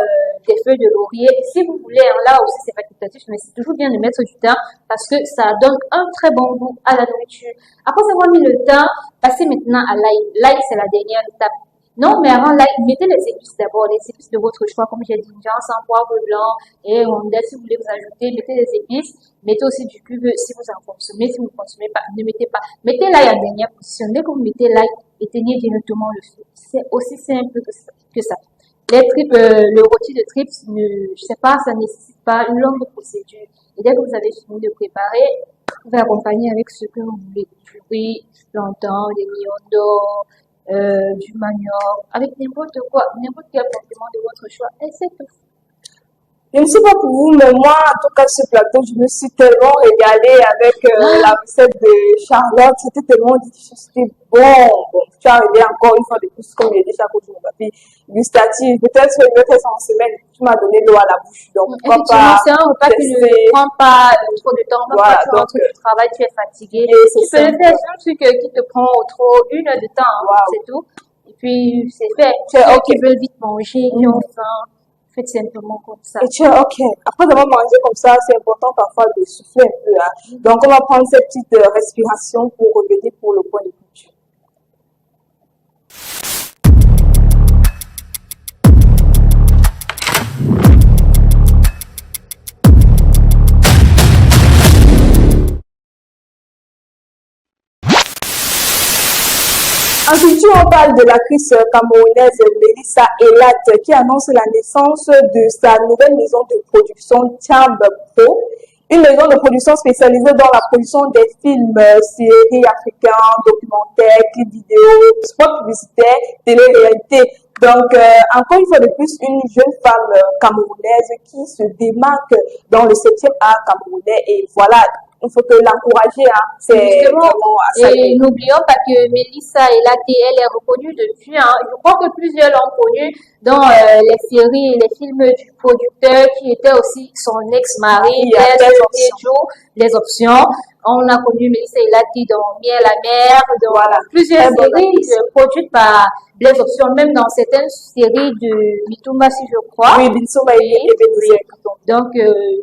des feuilles de laurier. Si vous voulez, là aussi c'est facultatif, mais c'est toujours bien de mettre du thym parce que ça donne un très bon goût à la nourriture. Après avoir mis le thym, passez maintenant à l'ail. L'ail, c'est la dernière étape. Non, mais avant l'ail, mettez les épices d'abord, les épices de votre choix, comme j'ai dit, ginseng, poivre blanc et rondelle, si vous voulez vous ajouter, mettez les épices, mettez aussi du cube si vous en consommez, si vous ne consommez pas, ne mettez pas. Mettez l'ail en dernière position. Dès que vous mettez l'ail, éteignez directement le feu. C'est aussi simple que ça. Les tripes, le rôti de tripes, je sais pas, ça nécessite pas une longue procédure. Et dès que vous avez fini de préparer, vous pouvez accompagner avec ce que vous voulez. Du riz, du plantain, des millions d'or, du manioc, avec n'importe quoi, n'importe quel complément de votre choix. Et c'est tout. Je ne sais pas pour vous, mais moi, en tout cas, ce plateau, je me suis tellement régalée avec la recette de Charlotte. C'était tellement délicieux, c'était bon. Tu as arrivé encore une fois de plus, comme il est déjà connu, ma fille, gustative. Peut-être que je vais faire ça en semaine. Tu m'as donné l'eau à la bouche. Donc, effectivement, c'est un repas qui ne prend pas trop de temps. Voilà, quand tu rentres du travail, tu es fatigué. Et Tu peux le faire, c'est un truc qui te prend trop 1 heure de temps. Wow. C'est tout. Et puis, c'est fait. C'est Ceux ok. qui veulent vite manger, qui ont faim, faites simplement comme ça. Et tu es ok. Après avoir mangé comme ça, c'est important parfois de souffler un peu. Hein. Donc, on va prendre cette petite respiration pour revenir pour le point de culture. En culture, on parle de l'actrice camerounaise Melissa Elat qui annonce la naissance de sa nouvelle maison de production Chamb Pro, une maison de production spécialisée dans la production des films, séries africains, documentaires, clips vidéo, spots publicitaires, télé-réalité. Donc, encore une fois de plus, une jeune femme camerounaise qui se démarque dans le 7e art camerounais et voilà. Il faut que l'encourager, hein. C'est vraiment à ça. Et n'oublions pas que Melissa Elat, elle est reconnue depuis, hein, je crois que plusieurs l'ont connue dans les séries et les films du producteur qui était aussi son ex-mari, les options. On a connu Melissa Elat dans Miel la mer, dans Voilà. plusieurs Très bonne séries produites par les options, même dans certaines séries de Mitumba, si je crois. Oui, Binsoma et Bénézé. Donc,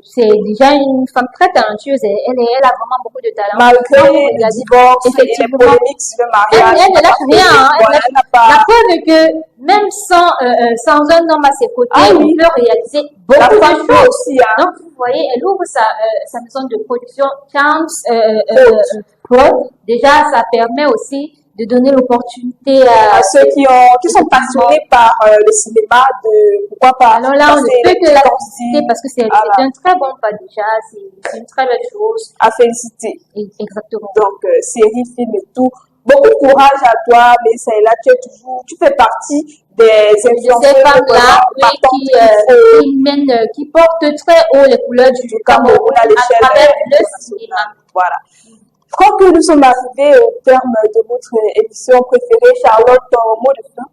c'est déjà une femme très talentueuse et elle a vraiment beaucoup de talent. Malgré le divorce et les polémiques sur le mariage. Elle ne lâche rien, hein. Voilà, elle n'a pas. La preuve est que même sans un homme à ses côtés, Ah oui. on peut réaliser La beaucoup de femme peut choses. aussi, hein. Donc, vous voyez, elle ouvre sa maison de production Champs Pro. Déjà, ça permet aussi de donner l'opportunité À ceux qui sont passionnés par le cinéma, de pourquoi pas. Alors là, on ne passer peut que la temps-ci. féliciter parce que c'est Voilà. un très bon pas déjà, c'est une très belle chose. À féliciter. Exactement. Donc, séries, films et tout. Beaucoup de courage à toi, mais c'est là, tu fais partie des Ces influenceurs femmes-là, oui, qui portent très haut les couleurs du Cameroun à travers le cinéma. Voilà. Je crois que nous sommes arrivés au terme de votre émission préférée. Charlotte, en mot de fin.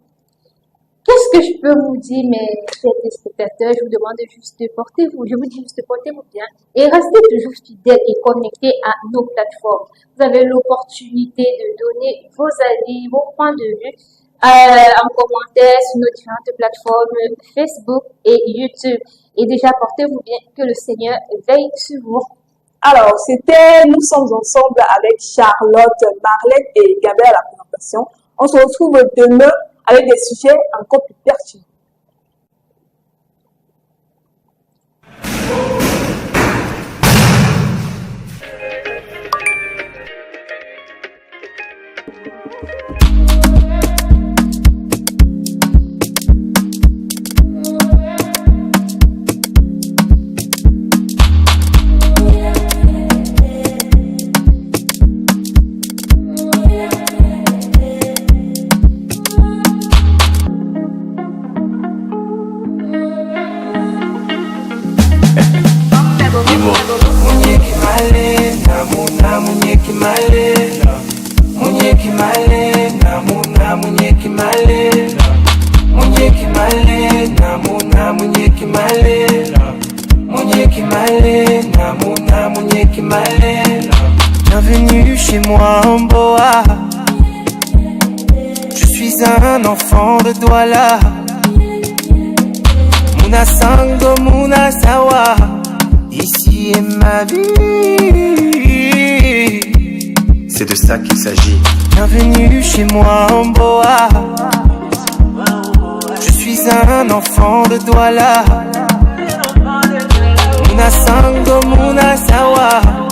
Qu'est-ce que je peux vous dire, mes chers téléspectateurs? Je vous demande juste de portez-vous, je vous dis juste de portez-vous bien et restez toujours fidèles et connectés à nos plateformes. Vous avez l'opportunité de donner vos avis, vos points de vue en commentaire sur nos différentes plateformes Facebook et YouTube. Et déjà, portez-vous bien, que le Seigneur veille sur vous. Alors, nous sommes ensemble avec Charlotte, Marlène et Gabriel à la présentation. On se retrouve demain avec des sujets encore plus pertinents. Bienvenue chez moi en Boa. Je suis un enfant de Douala. Muna Sango, Muna Sawa. Ici est ma vie. C'est de ça qu'il s'agit. Bienvenue chez moi en Boa. Je suis un enfant de Douala. Muna Sango, Muna Sawa.